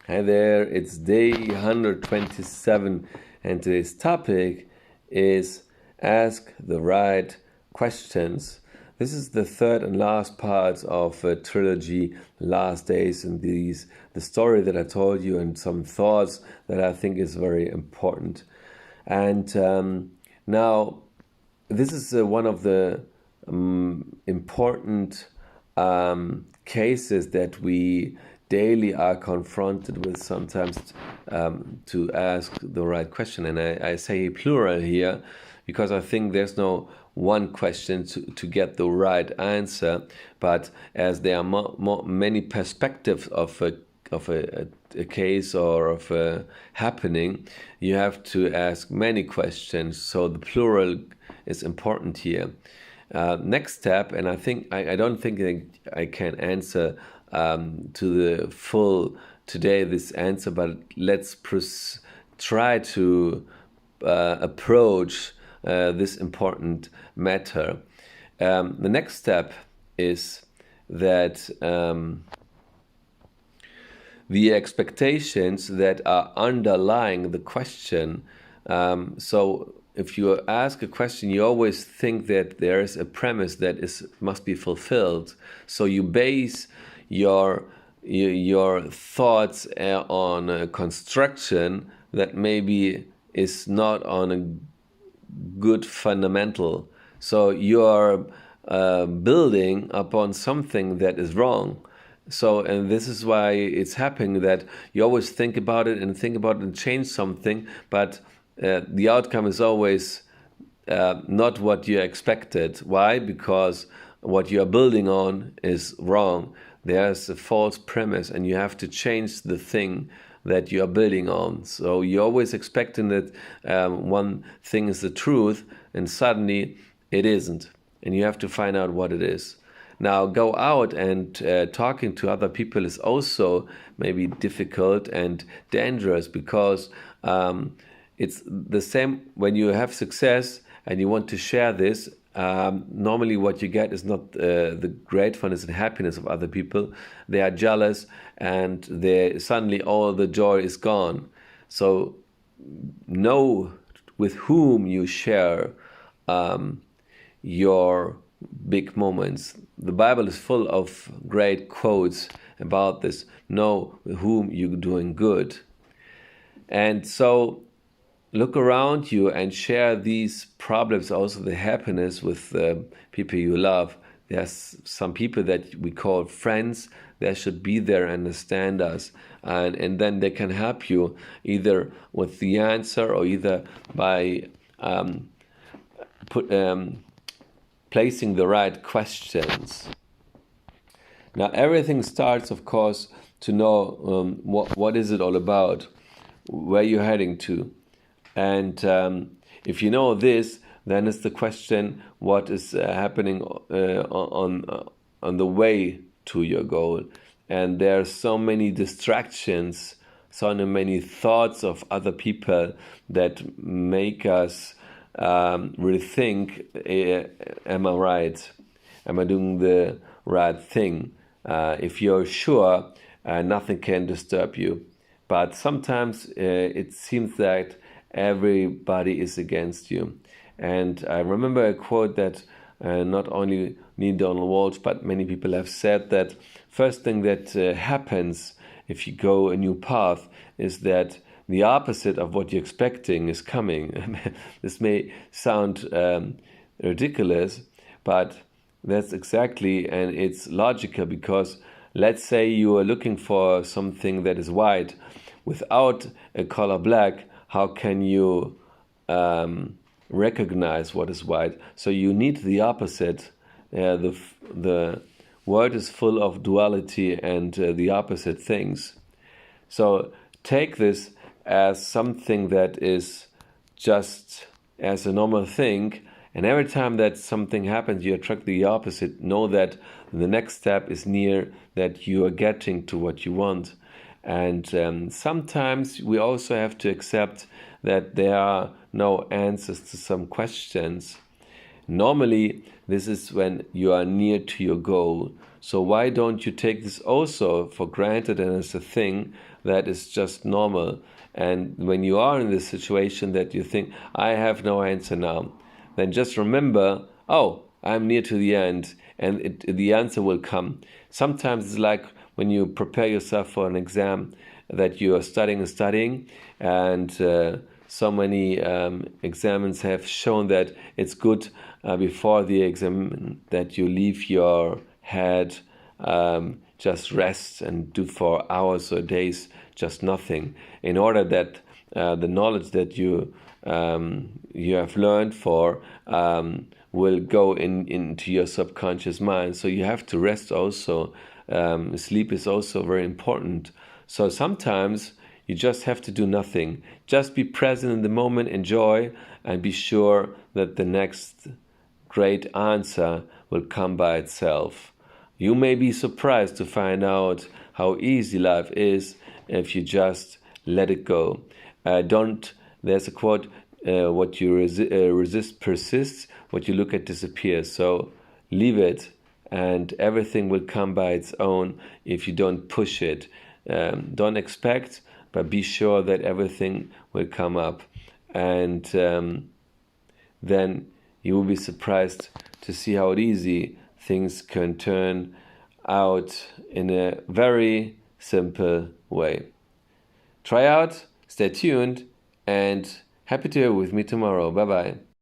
Hi there, it's day 127, and today's topic is Ask the Right Questions. This is the third and last part of a trilogy, Last Days, and the story that I told you, and some thoughts that I think is very important. And now, this is one of the important cases that we daily are confronted with sometimes, to ask the right question. And I say plural here because I think there's no one question to get the right answer, but as there are many perspectives of a case or of a happening, you have to ask many questions. So the plural is important here. Next step, and I don't think I can answer to the full today this answer, but let's try to approach this important matter. The next step is that the expectations that are underlying the question. So if you ask a question, you always think that there is a premise that must be fulfilled. So you base your thoughts on a construction that maybe is not on a good fundamental. So you are building upon something that is wrong. So, and this is why it's happening that you always think about it and change something, but the outcome is always not what you expected. Why? Because what you are building on is wrong. There's a false premise, and you have to change the thing that you are building on. So you're always expecting that one thing is the truth, and suddenly it isn't, and you have to find out what it is. Now, go out and talking to other people is also maybe difficult and dangerous, because it's the same when you have success and you want to share this. Normally what you get is not the gratefulness and happiness of other people. They are jealous, and suddenly all the joy is gone. So know with whom you share your big moments. The Bible is full of great quotes about this. Know with whom you're doing good. And so look around you and share these problems, also the happiness, with people you love. There's some people that we call friends. They should be there and understand us. And then they can help you either with the answer or either by placing the right questions. Now, everything starts, of course, to know what is it all about, where you're heading to. And if you know this, then it's the question, what is happening on the way to your goal? And there are so many distractions, so many thoughts of other people that make us rethink, am I right? Am I doing the right thing? If you're sure, nothing can disturb you. But sometimes it seems that everybody is against you. And I remember a quote that not only Neale Donald Walsch, but many people have said that first thing that happens if you go a new path is that the opposite of what you're expecting is coming. This may sound ridiculous, but that's exactly, and it's logical, because let's say you are looking for something that is white. Without a color black, how can you recognize what is white? So you need the opposite. The world is full of duality and the opposite things. So take this as something that is just as a normal thing, and every time that something happens, you attract the opposite. Know that the next step is near, that you are getting to what you want. And sometimes we also have to accept that there are no answers to some questions. Normally, this is when you are near to your goal. So why don't you take this also for granted and as a thing that is just normal? And when you are in this situation that you think, I have no answer now, then just remember, oh, I'm near to the end, and the answer will come. Sometimes it's like when you prepare yourself for an exam that you are studying and studying, and so many examines have shown that it's good before the exam that you leave your head just rest and do for hours or days just nothing, in order that the knowledge that you have learned for will go into your subconscious mind. So you have to rest also. Sleep is also very important. So sometimes you just have to do nothing. Just be present in the moment, enjoy, and be sure that the next great answer will come by itself. You may be surprised to find out how easy life is if you just let it go. There's a quote, what you resist persists, what you look at disappears. So leave it, and everything will come by its own if you don't push it. Don't expect, but be sure that everything will come up. And then you will be surprised to see how easy things can turn out in a very simple way. Try out, stay tuned, and happy to hear with me tomorrow. Bye-bye.